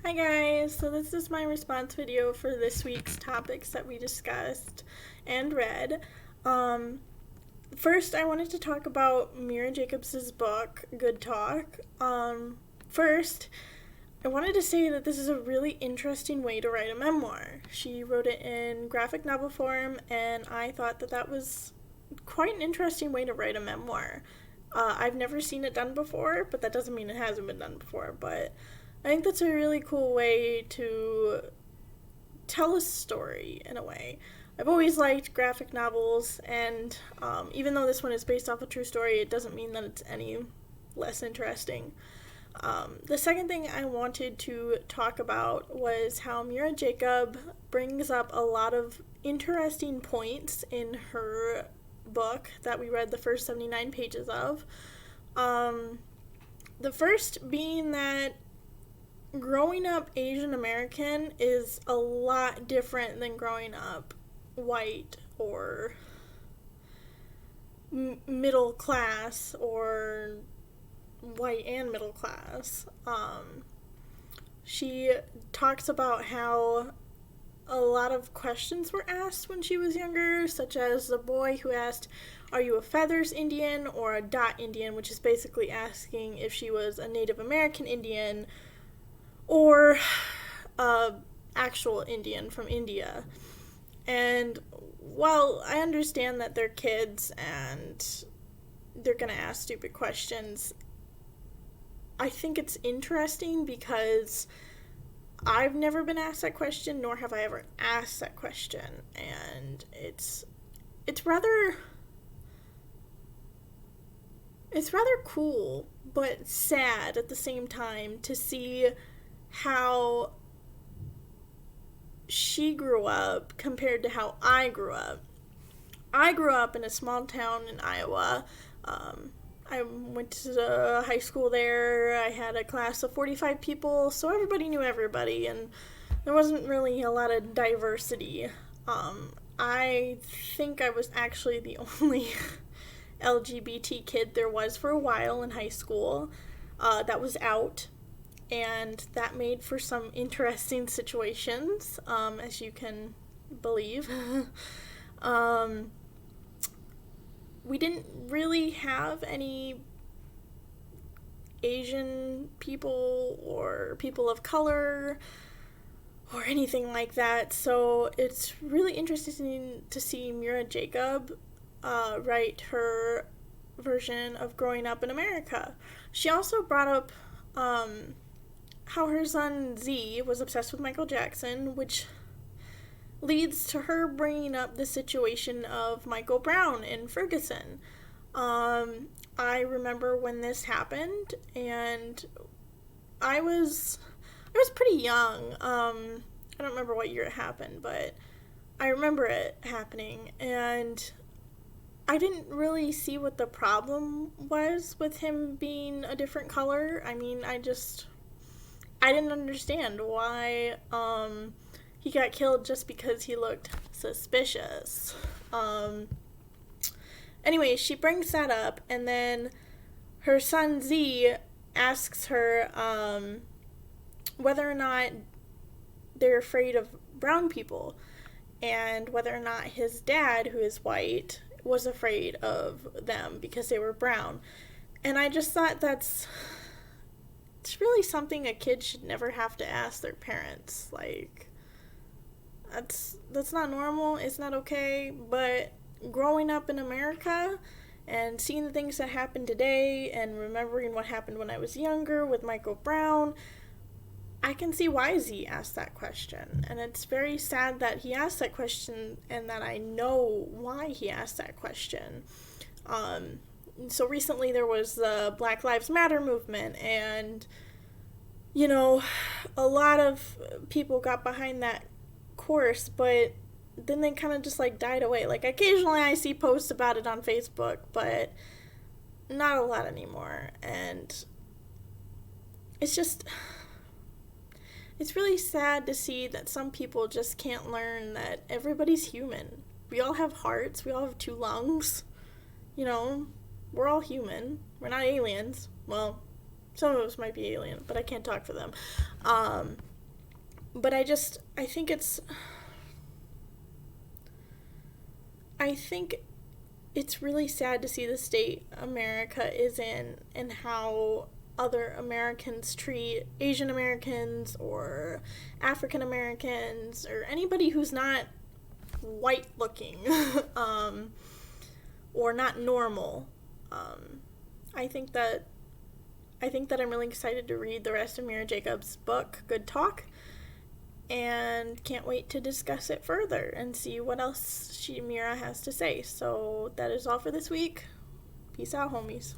Hi guys, so this is my response video for this week's topics that we discussed and read. Um, First, I wanted to talk about Mira Jacobs' book, Good Talk. First, I wanted to say that this is a really interesting way to write a memoir. She wrote it in graphic novel form, and I thought that that was quite an interesting way to write a memoir. I've never seen it done before, but that doesn't mean it hasn't been done before. But I think that's a really cool way to tell a story in a way. I've always liked graphic novels, and even though this one is based off a true story, it doesn't mean that it's any less interesting. The second thing I wanted to talk about was how Mira Jacob brings up a lot of interesting points in her book that we read the first 79 pages of. The first being that growing up Asian American is a lot different than growing up white or middle class or white and middle class. She talks about how a lot of questions were asked when she was younger, such as the boy who asked, "Are you a feathers Indian or a dot Indian?" which is basically asking if she was a Native American Indian or a actual Indian from India. And while I understand that they're kids and they're going to ask stupid questions, I think it's interesting because I've never been asked that question, nor have I ever asked that question, and it's rather cool but sad at the same time to see how she grew up compared to how I grew up. I grew up in a small town in Iowa. I went to high school there. I had a class of 45 people, so everybody knew everybody, and there wasn't really a lot of diversity. I think I was actually the only LGBT kid there was for a while in high school that was out, and that made for some interesting situations, as you can believe. We didn't really have any Asian people or people of color or anything like that, so it's really interesting to see Mira Jacob write her version of growing up in America. She also brought up how her son Z was obsessed with Michael Jackson, which leads to her bringing up the situation of Michael Brown in Ferguson. I remember when this happened, and I was pretty young. I don't remember what year it happened, but I remember it happening, and I didn't really see what the problem was with him being a different color. I mean, I didn't understand why he got killed just because he looked suspicious. Anyway, she brings that up, and then her son Z asks her whether or not they're afraid of brown people, and whether or not his dad, who is white, was afraid of them because they were brown. And I just thought it's really something a kid should never have to ask their parents. Like, that's not normal, it's not okay, but growing up in America and seeing the things that happen today and remembering what happened when I was younger with Michael Brown, I can see why Z asked that question. And it's very sad that he asked that question and that I know why he asked that question. So recently there was the Black Lives Matter movement, and, you know, a lot of people got behind that course, but then they kind of just like died away. Like, occasionally I see posts about it on Facebook, but not a lot anymore. And it's really sad to see that some people just can't learn that everybody's human. We all have hearts, we all have two lungs, you know, we're all human. We're not aliens. Well, some of us might be alien, but I can't talk for them. But I think it's really sad to see the state America is in and how other Americans treat Asian Americans or African Americans or anybody who's not white looking or not normal. Um, I think that I'm really excited to read the rest of Mira Jacobs' book, Good Talk, and can't wait to discuss it further and see what else Mira has to say. So that is all for this week. Peace out, homies.